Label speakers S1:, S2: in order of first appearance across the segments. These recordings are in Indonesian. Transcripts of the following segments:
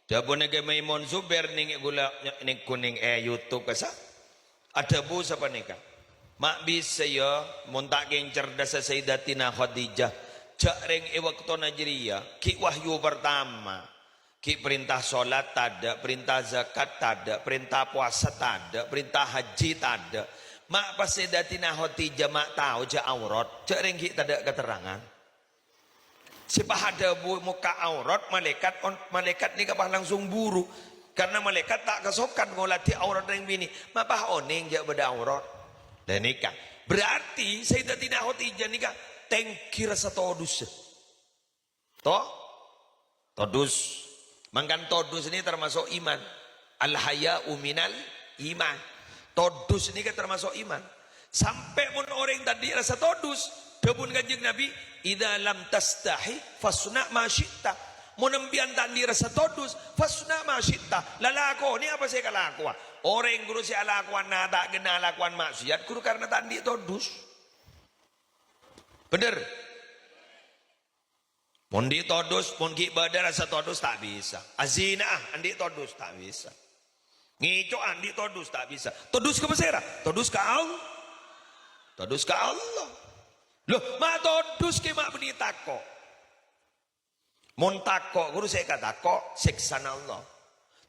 S1: Jabone ke Maimun Zubair ning gula ning kuning YouTube kasa. Ada bu siapa nikah? Mak bisa ya muntak geng cerdas Sayyidatina Khadijah. Jak ring waktu Najriya ki wahyu pertama. Ki perintah solat tada, perintah zakat tada, perintah puasa tada, perintah haji tada. Mak pas Sayyidatina Khadijah mak tahu jak aurat, jak ring ki tada keterangan. Sebab ada muka aurat malaikat ni kapah langsung buru karena malaikat tak kesokan ngolati aurat yang bini mapah oning jak beda aurat dan nikah berarti Sayyidatina Khadijah nikah tengki rasa todus todus mangkan todus ini termasuk iman al haya'u minal iman todus ini kan termasuk iman sampai pun orang tadi rasa todus debun kanjeng Nabi idza lam tastahi fasna ma syi'ta munembian tandi rasa todus fasna ma syi'ta lalako ni apa saya kalakuan orang guru saya lakuan na tak kena lakuan maksiat guru karena tandi todus bener mun di todus mun ki badar rasa todus tak bisa azina andi todus tak bisa ngico andi todus tak bisa todus ke besera todus ke Allah todus ke Allah loh, mak todus ke mak beni tako. Mun tako, guru saya kata tako, siksan Allah.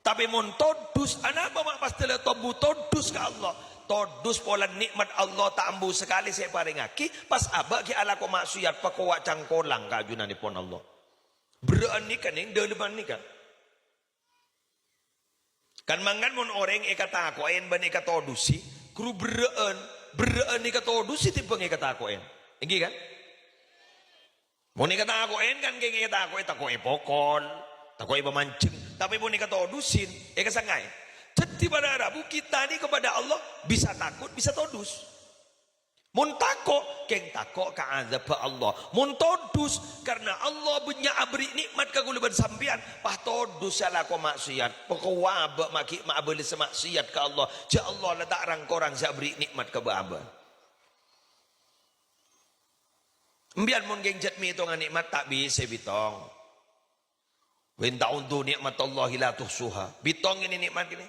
S1: Tapi mun todus, apa mak pasti le tobu todus ke Allah. Todus pola nikmat Allah tak ambu sekali saya paringaki. Pas abak ki ala ko maksuyat pakwa cangkolang kajunan pon Allah. Berani kan yang deleman ni kan. Kan mangan mun orang kata aku ayen bani kata todusi, guru berani kata todusi tipe kata aku ayen. Inggi kan? Mau ni kata aku kan keng kata aku pokol, tak pemancing. Tapi mau ni kata odusin, kesangai. Jadi pada Arabu kita ni kepada Allah bisa takut, bisa todus. Mun takut, keng takut ke azab Allah. Mun todus karena Allah punya abri nikmat ke guluban sampian. Pah todus salah ko maksiat. Pokoknya abak maki abeli semaksiat ke Allah. Ja Allah letak rang korang sabri nikmat ke baba. Mbiar mun geng jatmi itu nikmat tak bisa bitong. Wen ta'udhu nikmat Allah la tuhsuha. Bitong ini nikmat ini.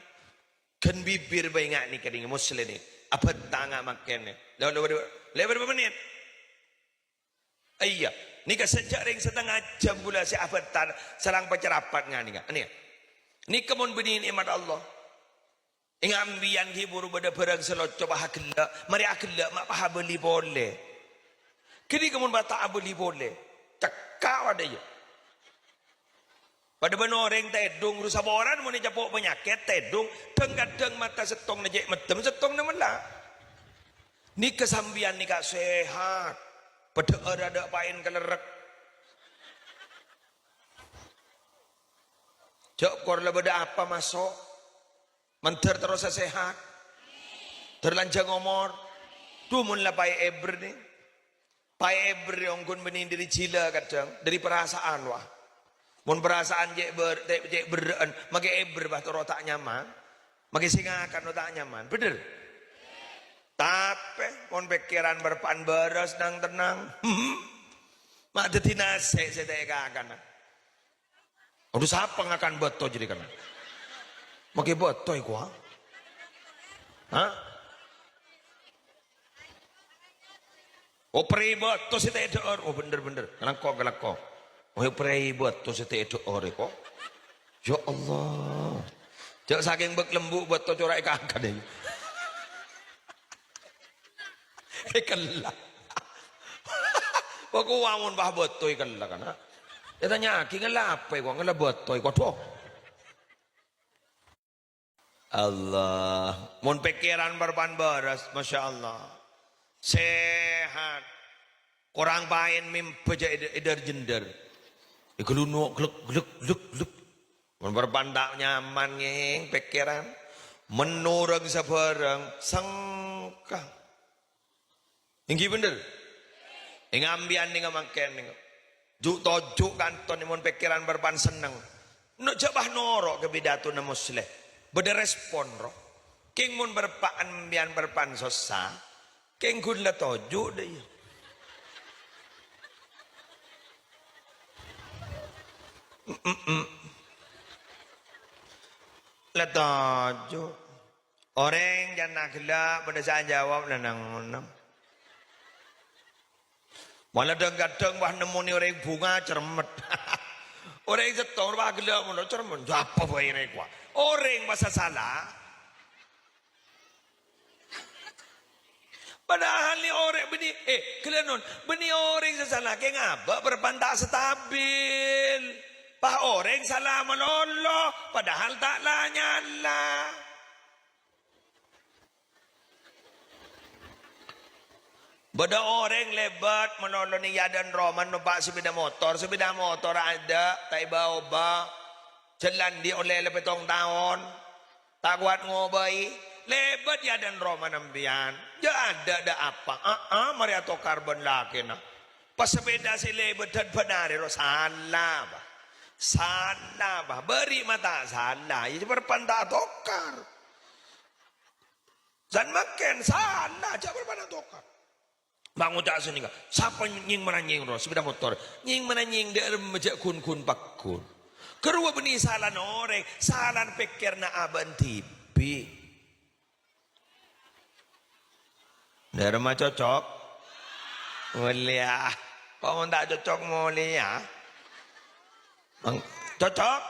S1: Kan bibir bayangak ni kadang muslim ni. Apa tanga makan ni. Lebar menit. Iya. Ni ka sejak ring setengah jam gula si apa tan serang pacerapat ngani kan. Ni kemun beni nikmat Allah. Ingambian hibur bada perang selot coba hakilla. Mari hakilla mak pahabeli boleh. Kini kamu bata abeli boleh, cekau ada ya. Pada benar orang tedung rusak orang mau dijapok penyakit tedung, kadang mata setong najek metem setong namanya. Ni kesambian ni kak sehat, pada ada pain kelerek. Jok korla beda apa masuk, menter terus sehat, terlanjang ngomor, tu mun lapai eber ni. Pai eber yang kun benih dari cila kadang dari perasaan wah. Mun perasaan jek beren, mage eber bah toro tak nyaman, mage singakan tak nyaman, bener. Tapi mun pikiran berpan beres nang tenang, mak deti nase saya akan. Aduh siapa ngakan beto jadi kan? Mage beto iku ha? Hah? Oh peribad tu saya tak ada oh bener kelakko oh peribad tu saya tak ada kok ya Allah jangan saking bek lembu buat tu corak kakak deh kelak pokok wangun bah buat tu kelak kan dia tanya ki ngelap kok ngelap buat tu kok tu Allah mun pikiran berban beras Masya Allah sehat kurang pain mimpi edar jender ikelunu gluk berpandak nyaman ngeng pikiran menurang sabarang sangka inggi bener ingambian ning makan ning juk tojuk kanton mun pikiran berpan seneng no jabah norok ke bidatu na musleh beda respon roh king mun berpaan bian berpan sosa keng kun la tojo deh. Letajo. Orang jangan gelap pada saat jawab nanang. Malah kadang wah nemu ni orang bunga cermet. Orang setor wah gelap mana cermet. Apa bayi rekwa? Orang masa salah. Padahal ni orang bini kelenon bini orang salah ke ngapa berpantak stabil. Pak orang salah melolo padahal taklah nyala. Bada orang lebat melolo ni yadan roman numpak sepeda motor ada tai bawa jalan di oleh lepetong tahun tak kuat ngobai lebat yadan roman ambian ja ada apa mari atau karbon laki na pas sepeda si lebat dan benar ro salah beri mata salah itu berpantah tokar dan makin salah jangan berpantah tokar. Bangun tak sini ka. Siapa nying menanying ro sepeda motor. Nying menanying dia majak kun pakun. Kerua beni salah noreng, salah pikir na aban tipi. Derma cocok. Mulia. Kau tak cocok mulia. Cocok.